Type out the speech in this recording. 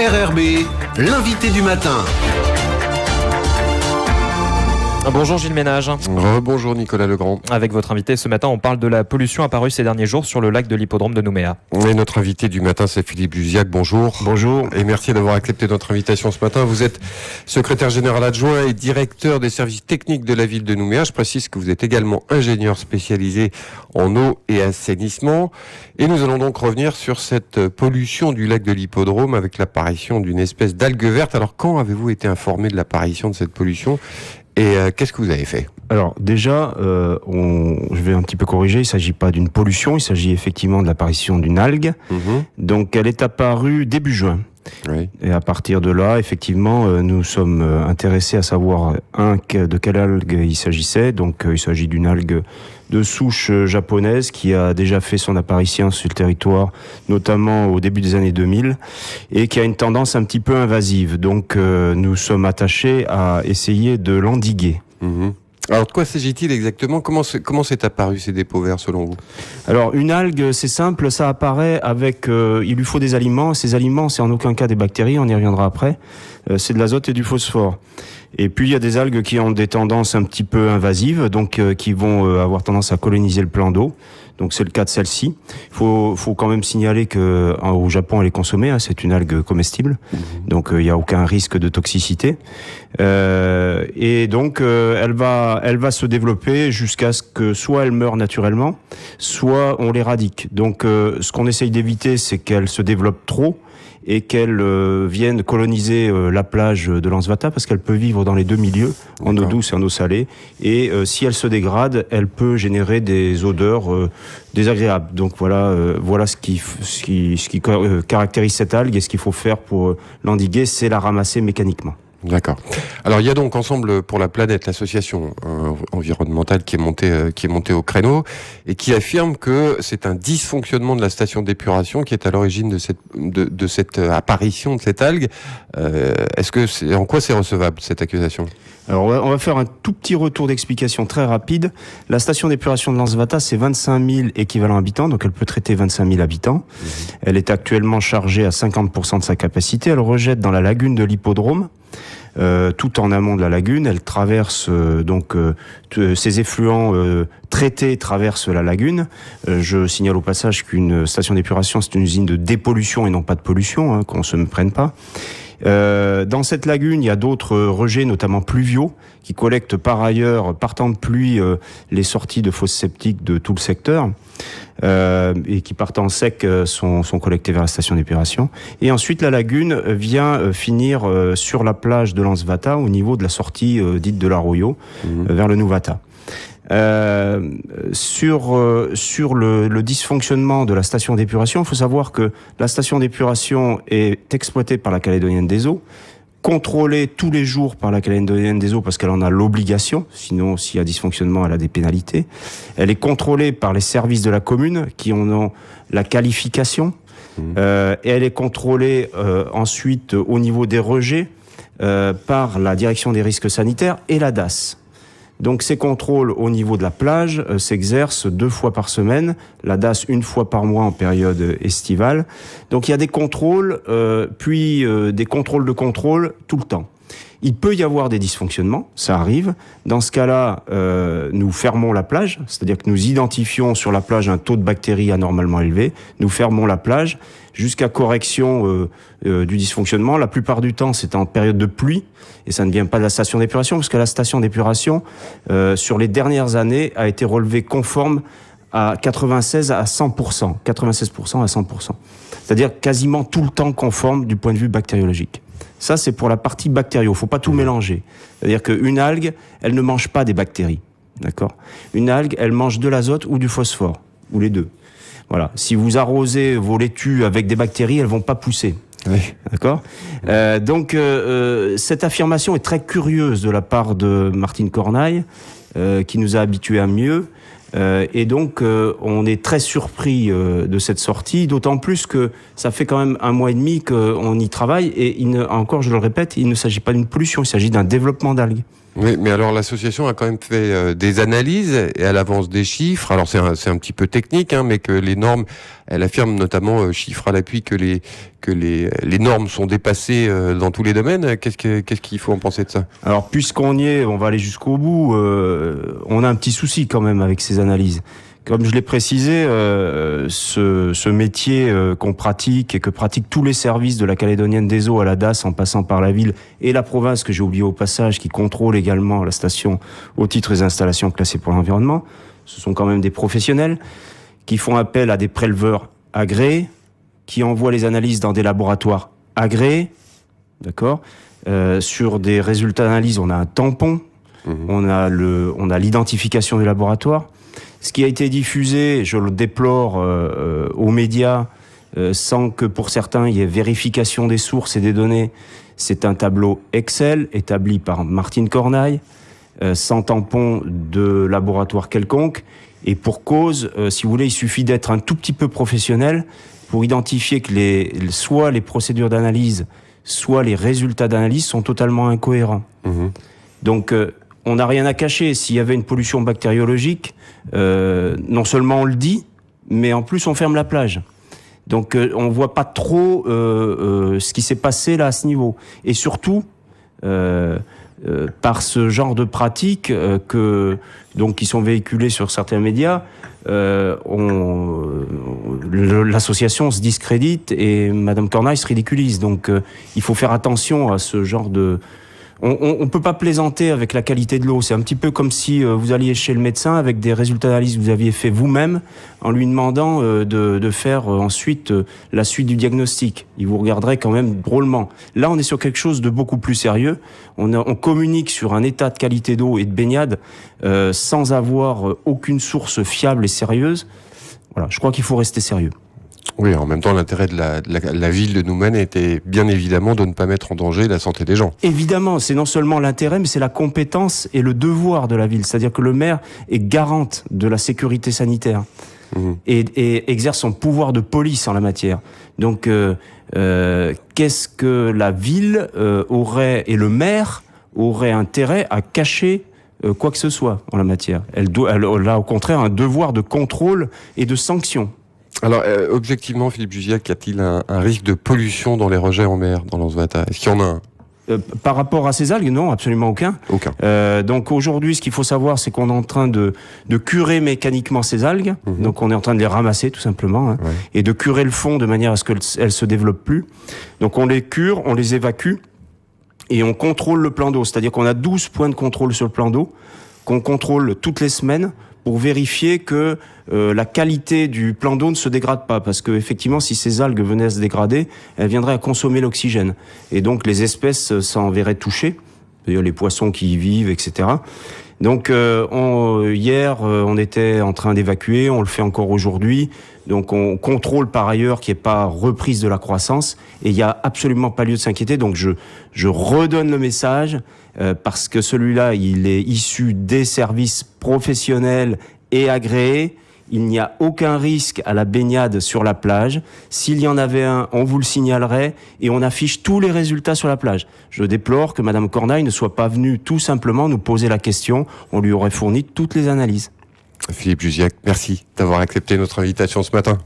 RRB, l'invité du matin. Bonjour Gilles Ménage. Bonjour Nicolas Legrand. Avec votre invité ce matin, on parle de la pollution apparue ces derniers jours sur le lac de l'hippodrome de Nouméa. Et notre invité du matin, c'est Philippe Jusiac. Bonjour. Bonjour. Et merci d'avoir accepté notre invitation ce matin. Vous êtes secrétaire général adjoint et directeur des services techniques de la ville de Nouméa. Je précise que vous êtes également ingénieur spécialisé en eau et assainissement. Et nous allons donc revenir sur cette pollution du lac de l'hippodrome avec l'apparition d'une espèce d'algue verte. Alors, quand avez-vous été informé de l'apparition de cette pollution ? Et qu'est-ce que vous avez fait ? Alors déjà, je vais un petit peu corriger, il ne s'agit pas d'une pollution, il s'agit effectivement de l'apparition d'une algue. Donc elle est apparue début juin. Oui. Et à partir de là, effectivement, nous sommes intéressés à savoir de quelle algue il s'agissait. Donc il s'agit d'une algue de souche japonaise qui a déjà fait son apparition sur le territoire, notamment au début des années 2000, et qui a une tendance un petit peu invasive. Donc nous sommes attachés à essayer de l'endiguer. Alors, de quoi s'agit-il exactement ? Comment c'est apparu ces dépôts verts selon vous ? Alors, une algue, c'est simple, ça apparaît avec... il lui faut des aliments. Ces aliments, c'est en aucun cas des bactéries, on y reviendra après. C'est de l'azote et du phosphore. Et puis, il y a des algues qui ont des tendances un petit peu invasives, donc qui vont avoir tendance à coloniser le plan d'eau. Donc, c'est le cas de celle-ci. Il faut quand même signaler que au Japon, elle est consommée. Hein, c'est une algue comestible. Donc, il n'y a aucun risque de toxicité. Et donc, elle va se développer jusqu'à ce que soit elle meure naturellement, soit on l'éradique. Donc, ce qu'on essaye d'éviter, c'est qu'elle se développe trop et qu'elle vienne coloniser la plage de Lansvata, parce qu'elle peut vivre dans les deux milieux, en eau douce et en eau salée. Et si elle se dégrade, elle peut générer des odeurs désagréables. Donc voilà ce qui caractérise cette algue, et ce qu'il faut faire pour l'endiguer, c'est la ramasser mécaniquement. D'accord. Alors il y a donc Ensemble pour la planète, l'association environnementale qui est montée au créneau et qui affirme que c'est un dysfonctionnement de la station d'épuration qui est à l'origine de cette apparition de cette algue. En quoi c'est recevable cette accusation ? Alors on va faire un tout petit retour d'explication très rapide. La station d'épuration de Lansvata, c'est 25 000 équivalents habitants, donc elle peut traiter 25 000 habitants. Elle est actuellement chargée à 50% de sa capacité. Elle rejette dans la lagune de l'hippodrome. Tout en amont de la lagune, elle traverse ces effluents traités traversent la lagune. Je signale au passage qu'une station d'épuration, c'est une usine de dépollution et non pas de pollution, qu'on se prenne pas. Dans cette lagune, il y a d'autres rejets, notamment pluviaux, qui collectent par ailleurs, partant de pluie, les sorties de fosses septiques de tout le secteur, et qui partant sec sont collectés vers la station d'épuration. Et ensuite, la lagune vient finir sur la plage de Lansvata, au niveau de la sortie dite de l'Arroyo, vers le Nouvata. Sur le dysfonctionnement de la station d'épuration, il faut savoir que la station d'épuration est exploitée par la Calédonienne des Eaux, contrôlée tous les jours par la Calédonienne des Eaux parce qu'elle en a l'obligation, sinon s'il y a dysfonctionnement, elle a des pénalités. Elle est contrôlée par les services de la commune qui en ont la qualification, et elle est contrôlée ensuite au niveau des rejets par la direction des risques sanitaires et la DAS. Donc ces contrôles au niveau de la plage s'exercent 2 fois par semaine, la DAS 1 fois par mois en période estivale. Donc il y a des contrôles, puis des contrôles de contrôle tout le temps. Il peut y avoir des dysfonctionnements, ça arrive. Dans ce cas-là, nous fermons la plage, c'est-à-dire que nous identifions sur la plage un taux de bactéries anormalement élevé, nous fermons la plage jusqu'à correction du dysfonctionnement. La plupart du temps, c'est en période de pluie, et ça ne vient pas de la station d'épuration, parce que la station d'épuration, sur les dernières années, a été relevée conforme à 96 à 100%, 96% à 100%. C'est-à-dire quasiment tout le temps conforme du point de vue bactériologique. Ça, c'est pour la partie bactério. Il faut pas tout mélanger. C'est-à-dire qu'une algue, elle ne mange pas des bactéries. D'accord ? Une algue, elle mange de l'azote ou du phosphore, ou les deux. Voilà. Si vous arrosez vos laitues avec des bactéries, elles vont pas pousser. Oui. D'accord ? Donc, cette affirmation est très curieuse de la part de Martine Cornaille, qui nous a habitués à mieux. Et donc, on est très surpris de cette sortie, d'autant plus que ça fait quand même 1 mois et demi qu'on y travaille. Et encore, je le répète, il ne s'agit pas d'une pollution, il s'agit d'un développement d'algues. Oui, mais alors l'association a quand même fait des analyses et elle avance des chiffres. Alors c'est un petit peu technique, hein, mais que les normes, elle affirme notamment, chiffres à l'appui, que les normes sont dépassées dans tous les domaines. Qu'est-ce qu'il faut en penser de ça? Alors, puisqu'on y est, on va aller jusqu'au bout. On a un petit souci quand même avec ces analyses. Comme je l'ai précisé, ce métier qu'on pratique et que pratiquent tous les services de la Calédonienne des Eaux à la DAS, en passant par la ville et la province, que j'ai oublié au passage, qui contrôle également la station au titre des installations classées pour l'environnement, ce sont quand même des professionnels qui font appel à des préleveurs agréés, qui envoient les analyses dans des laboratoires agréés, d'accord. Sur des résultats d'analyse, on a un tampon, on a l'identification du laboratoire. Ce qui a été diffusé, je le déplore, aux médias, sans que pour certains il y ait vérification des sources et des données, c'est un tableau Excel établi par Martine Cornaille, sans tampon de laboratoire quelconque, et pour cause, si vous voulez, il suffit d'être un tout petit peu professionnel pour identifier que soit les procédures d'analyse, soit les résultats d'analyse sont totalement incohérents. Donc, on n'a rien à cacher. S'il y avait une pollution bactériologique, non seulement on le dit, mais en plus on ferme la plage. Donc on voit pas trop ce qui s'est passé là à ce niveau. Et surtout, par ce genre de pratiques qui sont véhiculées sur certains médias, l'association se discrédite et Madame Cornaille se ridiculise. Donc il faut faire attention à ce genre de... On peut pas plaisanter avec la qualité de l'eau. C'est un petit peu comme si vous alliez chez le médecin avec des résultats d'analyse que vous aviez fait vous-même, en lui demandant de faire ensuite la suite du diagnostic. Il vous regarderait quand même drôlement. Là, on est sur quelque chose de beaucoup plus sérieux. On communique sur un état de qualité d'eau et de baignade sans avoir aucune source fiable et sérieuse. Voilà, je crois qu'il faut rester sérieux. Oui, en même temps, l'intérêt de la ville de Noumen était bien évidemment de ne pas mettre en danger la santé des gens. Évidemment, c'est non seulement l'intérêt, mais c'est la compétence et le devoir de la ville. C'est-à-dire que le maire est garante de la sécurité sanitaire et exerce son pouvoir de police en la matière. Donc, qu'est-ce que la ville aurait, et le maire aurait intérêt à cacher quoi que ce soit en la matière? Elle a au contraire un devoir de contrôle et de sanction. Alors, objectivement, Philippe Jusiac, y a-t-il un risque de pollution dans les rejets en mer, dans l'Anzouata? Est-ce qu'il y en a un? Par rapport à ces algues, non, absolument aucun. Donc aujourd'hui, ce qu'il faut savoir, c'est qu'on est en train de curer mécaniquement ces algues. Donc on est en train de les ramasser, tout simplement, et de curer le fond de manière à ce qu'elles se développent plus. Donc on les cure, on les évacue, et on contrôle le plan d'eau. C'est-à-dire qu'on a 12 points de contrôle sur le plan d'eau, qu'on contrôle toutes les semaines, pour vérifier que la qualité du plan d'eau ne se dégrade pas. Parce que effectivement, si ces algues venaient à se dégrader, elles viendraient à consommer l'oxygène. Et donc les espèces s'en verraient touchées, d'ailleurs les poissons qui y vivent, etc. Donc hier, on était en train d'évacuer, on le fait encore aujourd'hui. Donc on contrôle par ailleurs qu'il n'y ait pas reprise de la croissance. Et il n'y a absolument pas lieu de s'inquiéter. Donc je redonne le message, parce que celui-là, il est issu des services professionnels et agréés. Il n'y a aucun risque à la baignade sur la plage. S'il y en avait un, on vous le signalerait et on affiche tous les résultats sur la plage. Je déplore que Madame Cornaille ne soit pas venue tout simplement nous poser la question. On lui aurait fourni toutes les analyses. Philippe Jusiac, merci d'avoir accepté notre invitation ce matin.